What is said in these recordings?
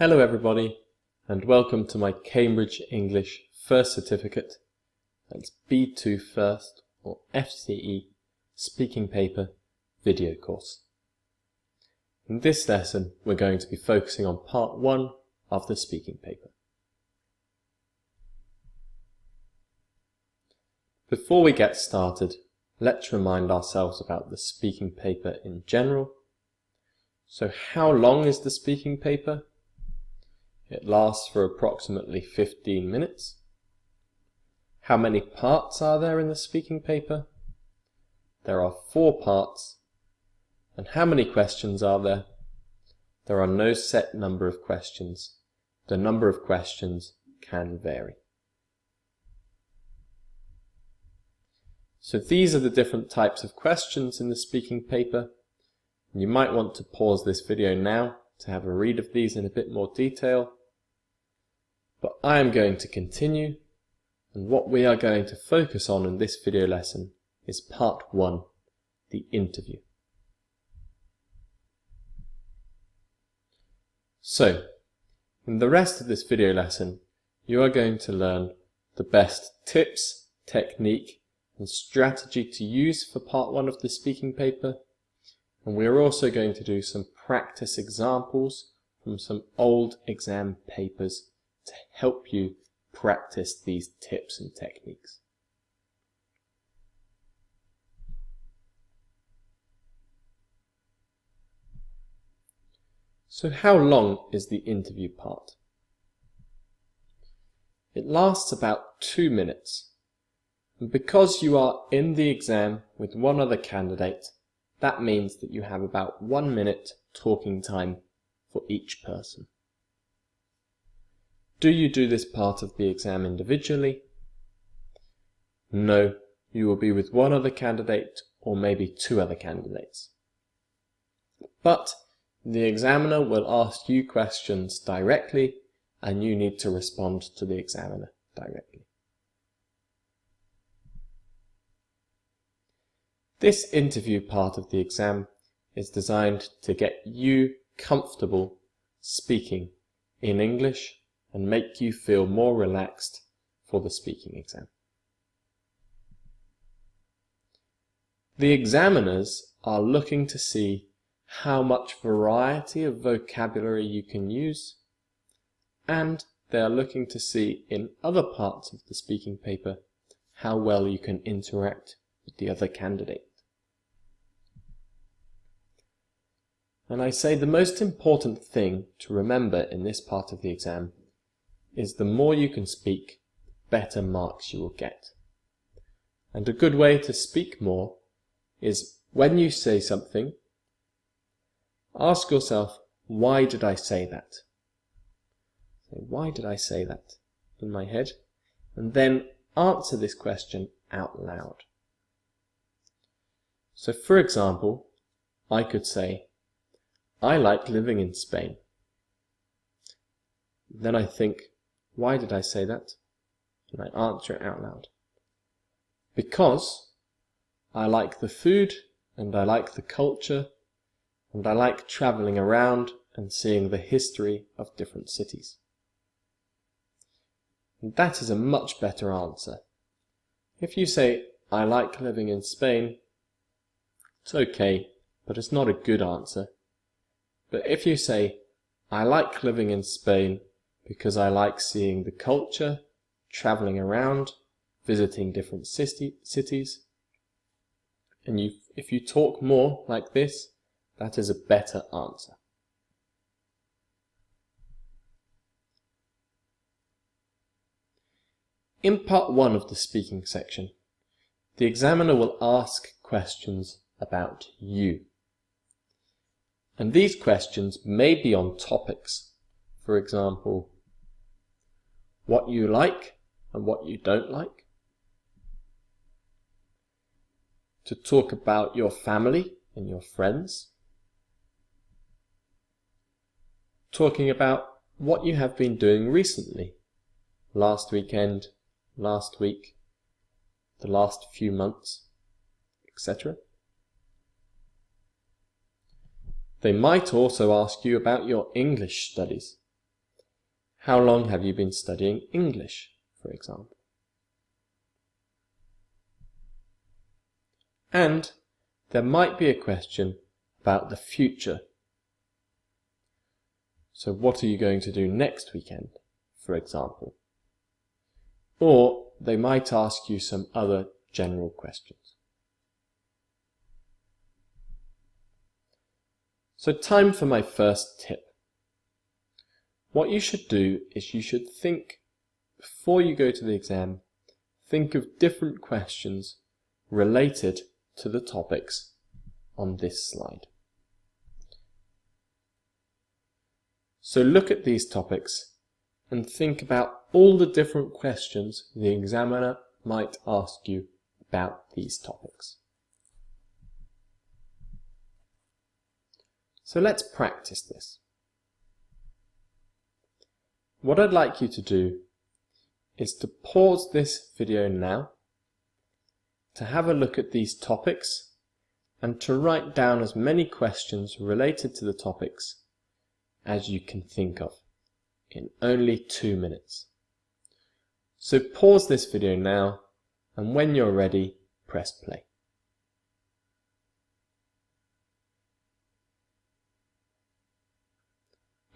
Hello everybody, and welcome to my Cambridge English First Certificate, that's B2 First or FCE Speaking Paper video course. In this lesson we're going to be focusing on part 1 of the speaking paper. Before we get started, let's remind ourselves about the speaking paper in general. So how long is the speaking paper? It lasts for approximately 15 minutes. How many parts are there in the speaking paper? There are 4 parts. And how many questions are there? There are no set number of questions. The number of questions can vary. So these are the different types of questions in the speaking paper. You might want to pause this video now to have a read of these in a bit more detail. But I am going to continue, and what we are going to focus on in this video lesson is part 1, the interview. So, in the rest of this video lesson, you are going to learn the best tips, technique, and strategy to use for part 1 of the speaking paper, and we are also going to do some practice examples from some old exam papers to help you practice these tips and techniques. So how long is the interview part? It lasts about 2 minutes. And because you are in the exam with one other candidate, that means that you have about 1 minute talking time for each person. Do you do this part of the exam individually? No, you will be with one other candidate or maybe 2 other candidates. But the examiner will ask you questions directly and you need to respond to the examiner directly. This interview part of the exam is designed to get you comfortable speaking in English and make you feel more relaxed for the speaking exam. The examiners are looking to see how much variety of vocabulary you can use, and they are looking to see in other parts of the speaking paper how well you can interact with the other candidate. And I say the most important thing to remember in this part of the exam is the more you can speak, the better marks you will get. And a good way to speak more is when you say something, ask yourself, why did I say that? So why did I say that in my head? And then answer this question out loud. So for example, I could say, I like living in Spain. Then I think, why did I say that? And I answer it out loud. Because I like the food, and I like the culture, and I like travelling around and seeing the history of different cities. And that is a much better answer. If you say, I like living in Spain, it's okay, but it's not a good answer. But if you say, I like living in Spain because I like seeing the culture, travelling around, visiting different cities, and if you talk more like this, that is a better answer. In part 1 of the speaking section, the examiner will ask questions about you. And these questions may be on topics, for example, what you like and what you don't like. To talk about your family and your friends. Talking about what you have been doing recently, last weekend, last week, the last few months, etc. They might also ask you about your English studies. How long have you been studying English, for example? And there might be a question about the future. So what are you going to do next weekend, for example? Or they might ask you some other general questions. So time for my first tip. What you should do is you should think, before you go to the exam, think of different questions related to the topics on this slide. So look at these topics and think about all the different questions the examiner might ask you about these topics. So let's practice this. What I'd like you to do is to pause this video now, to have a look at these topics, and to write down as many questions related to the topics as you can think of in only 2 minutes. So pause this video now, and when you're ready, press play.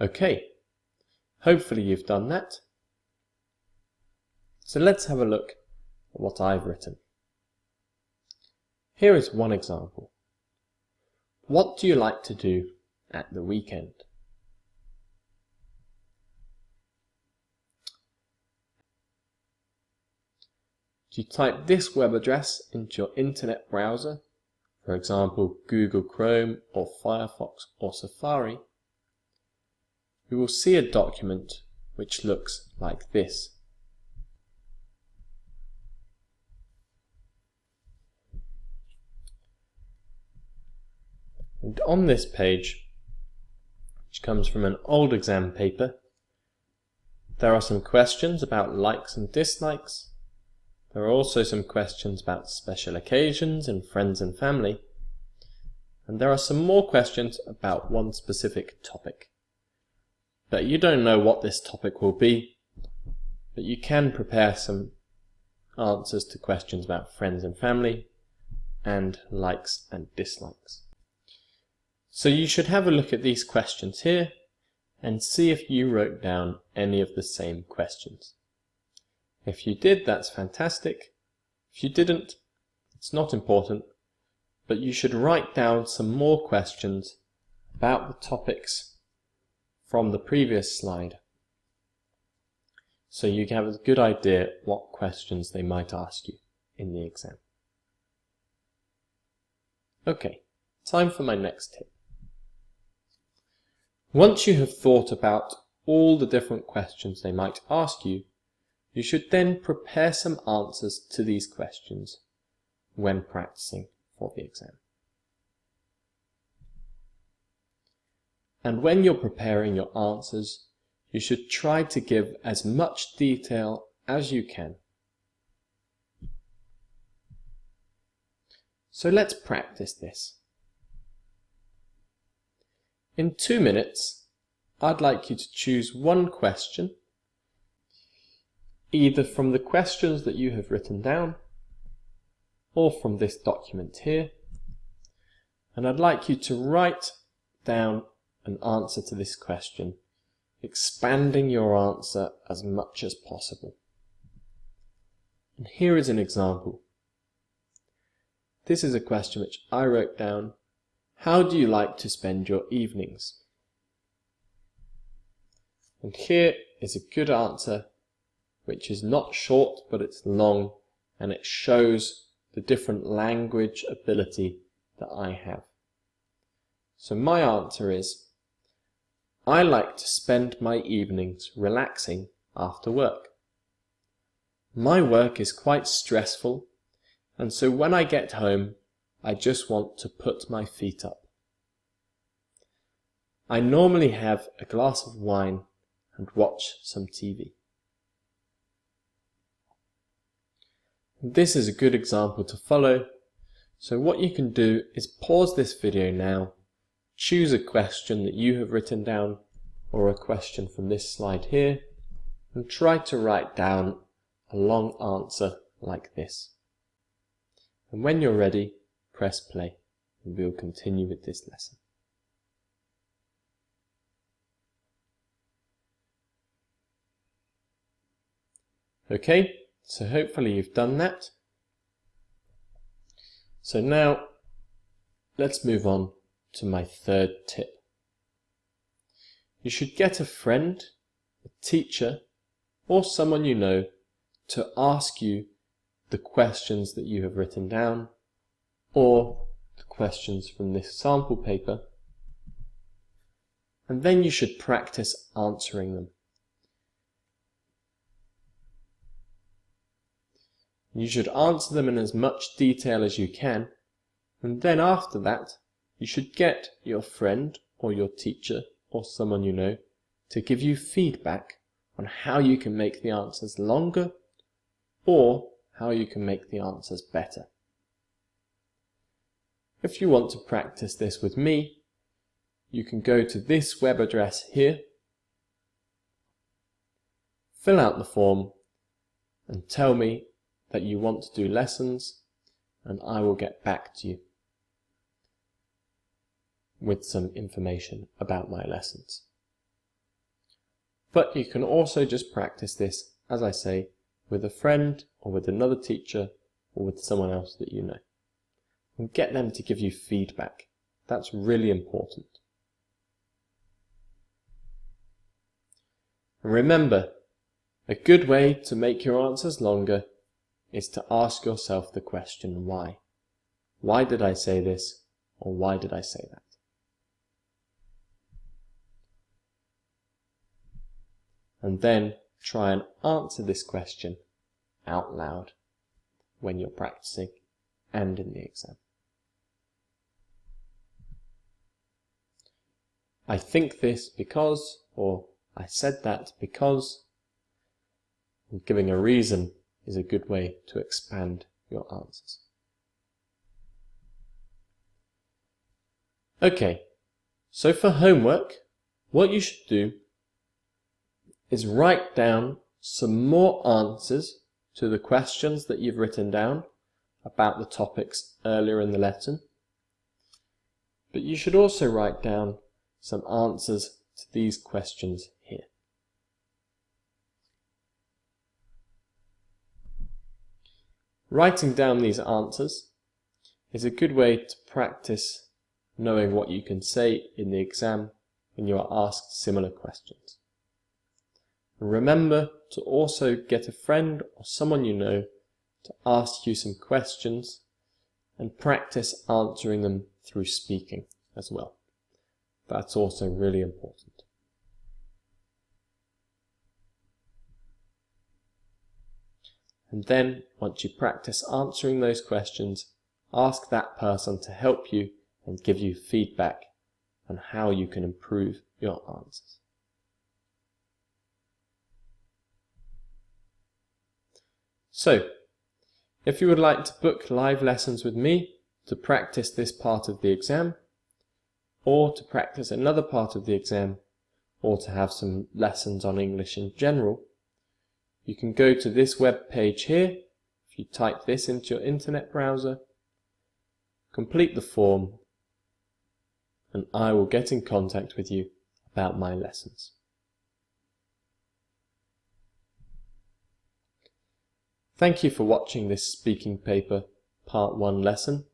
Okay, hopefully you've done that. So let's have a look at what I've written. Here is one example. What do you like to do at the weekend? Do you type this web address into your internet browser, for example Google Chrome or Firefox or Safari, you will see a document which looks like this. And on this page, which comes from an old exam paper, there are some questions about likes and dislikes. There are also some questions about special occasions and friends and family. And there are some more questions about one specific topic. But you don't know what this topic will be, but you can prepare some answers to questions about friends and family and likes and dislikes. So you should have a look at these questions here and see if you wrote down any of the same questions. If you did, that's fantastic. If you didn't, it's not important, but you should write down some more questions about the topics from the previous slide, so you can have a good idea what questions they might ask you in the exam. Okay, time for my next tip. Once you have thought about all the different questions they might ask you, you should then prepare some answers to these questions when practicing for the exam. And when you're preparing your answers, you should try to give as much detail as you can. So let's practice this. In 2 minutes, I'd like you to choose one question, either from the questions that you have written down or from this document here, and I'd like you to write down an answer to this question, expanding your answer as much as possible. And here is an example. This is a question which I wrote down. How do you like to spend your evenings? And here is a good answer, which is not short, but it's long, and it shows the different language ability that I have. So my answer is, I like to spend my evenings relaxing after work. My work is quite stressful, and so when I get home, I just want to put my feet up. I normally have a glass of wine and watch some TV. This is a good example to follow, so what you can do is pause this video now, choose a question that you have written down or a question from this slide here, and try to write down a long answer like this. And when you're ready, press play, and we'll continue with this lesson. Okay, so hopefully you've done that. So now let's move on to my third tip. You should get a friend, a teacher, or someone you know to ask you the questions that you have written down, or the questions from this sample paper, and then you should practice answering them. You should answer them in as much detail as you can, and then after that, you should get your friend or your teacher or someone you know to give you feedback on how you can make the answers longer or how you can make the answers better. If you want to practice this with me, you can go to this web address here, fill out the form, and tell me that you want to do lessons, and I will get back to you with some information about my lessons. But you can also just practice this, as I say, with a friend or with another teacher or with someone else that you know. And get them to give you feedback. That's really important. And remember, a good way to make your answers longer is to ask yourself the question why. Why did I say this, or why did I say that? And then try and answer this question out loud when you're practicing and in the exam. I think this because, or I said that because, and giving a reason is a good way to expand your answers. Okay, so for homework, what you should do is write down some more answers to the questions that you've written down about the topics earlier in the lesson. But you should also write down some answers to these questions here. Writing down these answers is a good way to practice knowing what you can say in the exam when you are asked similar questions. Remember to also get a friend or someone you know to ask you some questions and practice answering them through speaking as well. That's also really important. And then, once you practice answering those questions, ask that person to help you and give you feedback on how you can improve your answers. So, if you would like to book live lessons with me to practice this part of the exam, or to practice another part of the exam, or to have some lessons on English in general, you can go to this web page here. If you type this into your internet browser, complete the form, and I will get in contact with you about my lessons. Thank you for watching this speaking paper part 1 lesson,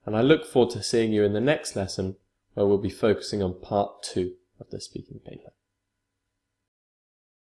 and I look forward to seeing you in the next lesson where we'll be focusing on part 2 of the speaking paper.